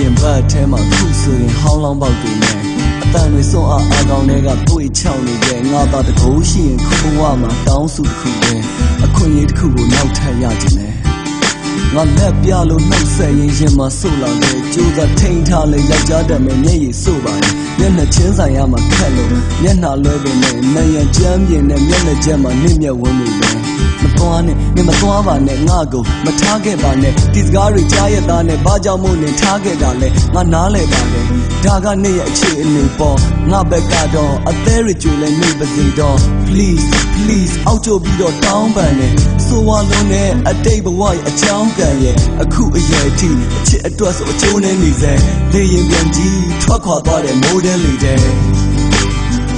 ရင်ဘတ်ထဲမှာခုဆိုရင်ဟောင်းလောင်းပေါက်တွေနဲ့အတန်တွေစွန့်အားကောင်းတွေကတွေးချောင်းနေတဲ့ငါသားတကူရှိရင်ခုဘဝမှာတောင်းစုတစ်ခုပဲအခွင့်အရေးတစ်ခုကိုနောက်ထပ်ရခြင်းနဲ့ငါလက်ပြလို့နှုတ်ဆက်ရင်ရင်မှာဆိုလာတယ်ကြိုးစားထိန်ထားလဲယောက်ျားတတ်မယ်မျက်ရည်ဆိုပါရင်မျက်နှာချင်းဆိုင်ရမှာခက်လို့မျက်နှာလွဲပင်နဲ့နယံကြမ်းပြင်းနဲ့မျက်နှာချက်မှာနှိမ့်မြက်ဝင်နေတယ်မသွားနဲ့နင်မသွားပါနဲ့ငါကိုမထားခဲ့ပါနဲ့ဒီစကားတွေကြားရတာနဲ့ဘာကြောင့်မို့နင်ထားခဲ့တာလဲငါနားလဲပါတယ်ဒါကနေရဲ့အခြေအနေပေါ်ငါဘက်ကတော့အသေးရကြွေလဲနေပါစေတော့ please အောက်ကျပြီးတော့တောင်းပန်နဲ့ဆိုဝါလုံးနဲ့အတိတ်ဘဝရဲ့အကြောင်းကံရဲ့အခုအရွယ်ထိအချစ်အတွက်ဆိုအကျိုးနဲ့နေစေလေရင်ပြန်ကြီးထွက်ခွာသွားတဲ့မိုးတဲလေးတဲ့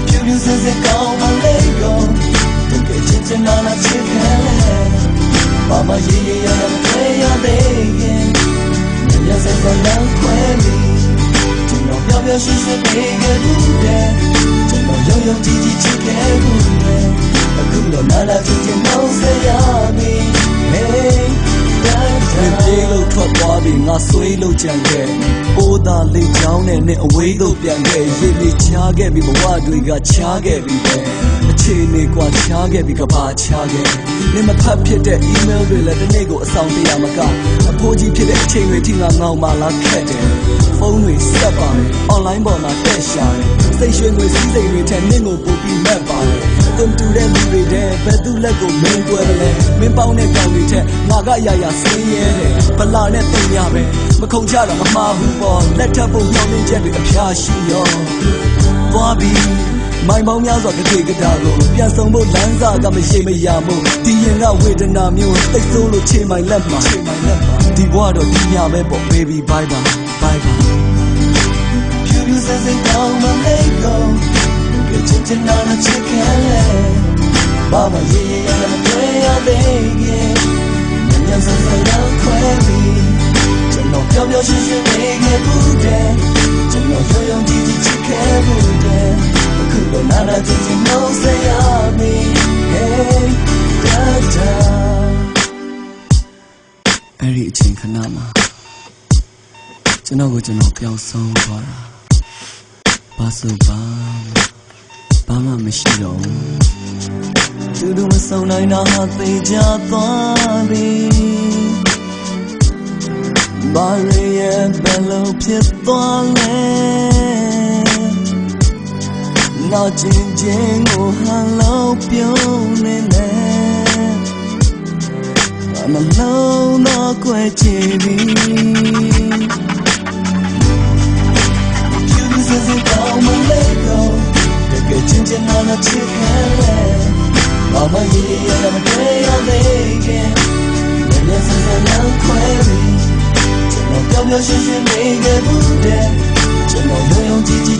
ဖြူဖြူစင်စင်ကောင်းမလေးကောတကယ်ချင်နာနာချစ်ခဲဘာမှရေးရရမတွေ့ရသေးရင်ညစစလမ်းခွဲပြီးကျွန်တော်ပြောပြောရှိရှိနေခဲ့ဘူးတဲ့ကျွန်တော်ရုံရုံကြည်ကြည်ချစ်ခဲ့ဘူးတဲ့အခုတော့နာနာချစ်ချင်တော့ဆရာမီ Heyပြေးလို့ထွက်သွားပြီးငါဆွေးလို့ကြံခဲ့အိုးသားလေးချောင်းနဲ့နဲ့အဝေးသို့ပြန်ခဲ့ရေလေးချားခဲ့ပြီးဘဝတွေကချားခဲ့ပြီးပဲအခြေအနေကွာချားခဲ့ပြီးကဘာချားခဲ့နေမဖတ်ဖြစ်တဲ့ email တွေလည်းတစ်နေ့ကိုအဆောင်တရားမကအဖိုးကြီးဖြစ်တဲ့အချိန်တွေထိငါငောင်မာလာခက်တယ်ဖုန်းတွေဆက်ပါတယ် online ပေါ်မှာတက်ရှာတယ်စိတ်ရွှင်ငွေစည်းစိမ်တွေထက်နင့်ကိုပို့ပြီးမှတ်ပါတယ်အသွင်တူတဲ့လူတွေတဲ့ဘယ်သူလက်ကိုမင်းတွဲတယ်လဲမင်းပေါင်းတဲ့ကောင်တွေထက်ငါကရရဆင်းရဲတယ်ဗလာနဲ့တင်ရပဲမခုံချတာမမှားဘူးပေါ့လက်ထပ်ဖို့ညှောင်းနေချက်တွေအဖျားရှိရောသွားပြီးမိုင်ပေါင်းများစွာကတိကတာကိုပြန်ဆောင်ဖို့လမ်းစာကမရှိမရမို့ဒီရင်ကဝေဒနာမျိုးသိဆိုးလို့ချိန်မိုင်လက်မှာဒီဘဝတော့ဒီညပဲပေါ့ baby bye bye bye bye ဖြူဖြူစင်စင်ကောင်းမလေးကောချင်နာနာချစ်ခဲလေဘာမှရေးရမတွေ့ရသေးရင်ညစစလမ်းခွဲပြီးကျွန်တော်ပြောပြောရှင်းရှင်းနေခဲ့ဘူးတဲ့ကျွန်တော်ရုံရုံကြည်ကြည်ချစ်ခဲ့ဘူးတဲ့အခုတော့နာနာချစ်ချင်လို့ဆရာမီ Hey da da အဲ့ဒီအချိန်ခဏမှာကျွန်တော်ပျောက်ဆုံးသွားတာဘာဆိုဘာမှမရှိတော့ဘူးသူတို့မဆောင်နိုင်တာဟာသိကြသွားပြီဘာရဲ့ဘယ်လိုဖြစ်သွားလဲနောက်ချင်းချင်းကိုဟန်လို့ပြုံးနေတယ်နှလုံးသားကွယ်ချင်ပြီဖြူစင်စင်ကောင်းမလေးကောတကယ်ချင်နာနာချစ်ခဲလေဘာမှရေးရမတွေ့ရသေးခင်ညစစလမ်းခွဲပြီးကျွန်တော်ပြောပြောရှင်းရှင်းနေခဲ့ဘူးတဲ့ကျွန်တော်ရုံရုံကြည်ကြည်